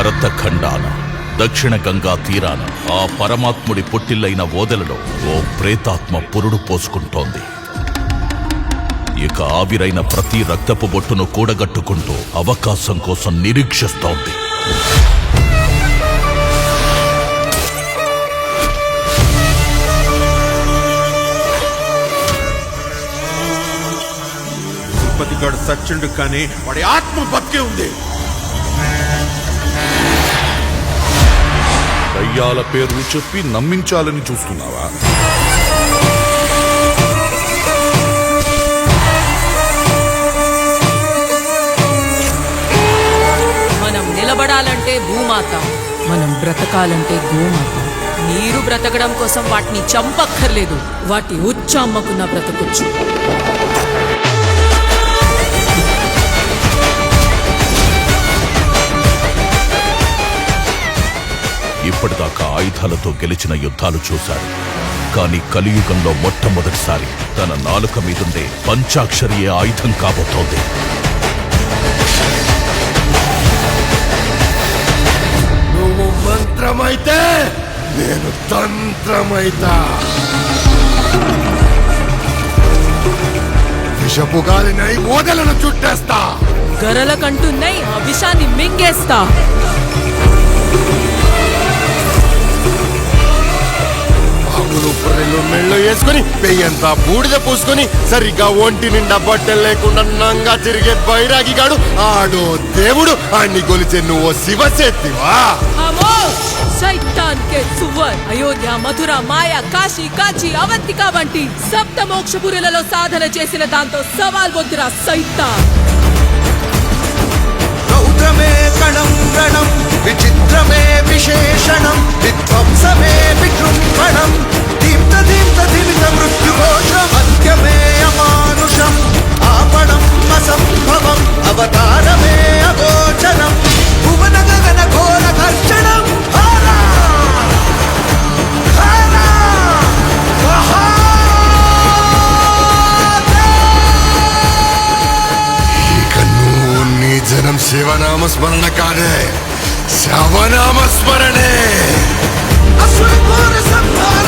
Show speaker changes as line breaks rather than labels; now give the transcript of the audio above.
భరతఖండాన దక్షిణ గంగా తీరాన ఆ పరమాత్ముడి పుట్టిల్లైన ఓదెలలో ఓ ప్రేతాత్మ పురుడు పోసుకుంటోంది. ఇక ఆవిరైన ప్రతి రక్తపు బొట్టును కూడగట్టుకుంటూ అవకాశం కోసం నిరీక్షిస్తోంది.
తిరుపతిగాడు సచ్చిండు కానీ వాడి ఆత్మ బతికే ఉంది.
దయ్యాల పేర్లు చెప్పి నమ్మించాలని చూస్తున్నావా?
మనం నిలబడాలంటే భూమాత, మనం బ్రతకాలంటే గోమాత. మీరు బ్రతకడం కోసం వాటిని చంపక్కర్లేదు, వాటి ఉచ్చమ్మకున్న బ్రతకొచ్చు.
ఇప్పటిదాకా ఆయుధాలతో గెలిచిన యుద్ధాలు చూశారు, కానీ కలియుగంలో మొట్టమొదటిసారి తన నాలుక మీదుండే పంచాక్షరియే ఆయుధం కాబోతోంది.
నువ్వు మంత్రమైతే నేను తంత్రమైతా. విషపు గాలినై ఓదలను చుట్టేస్తా.
గరల కంటున్నై ఆ విషాన్ని మింగేస్తా.
బుర్రెలు మెళ్ళు వేసుకుని పెయ్యంతా బూడిద పూసుకొని సరిగ్గా ఒంటి నిండా బట్టలు లేకుండా నంగా తిరిగే బైరాగిగాడు ఆడో దేవుడు. అన్ని గొలిచే నువ్వు శివశక్తివా?
शैतान के सुवर అయోధ్య, మధుర, మాయా, కాశీ, కాచి, అవంతిక వంటి సప్త మోక్షపురులలో సాధన చేసిన దాంతో సవాల్ వద్దురా సైతాన్.
రౌద్రమే కణం రణం విచిత్రమే విశేషణం విధ్వంసమే విజృంభణం దీప్త దీప్త దివిత మృత్యుఘోషం అంత్యమే అమానుషం ఆపణం అసంభవం అవతారమే అగోచరం భువన గగన ఘోర ఘర్షణం.
జనం శివనామ స్మరణ కాదే, శవనామ స్మరణే. అసుర ఘోర సంహార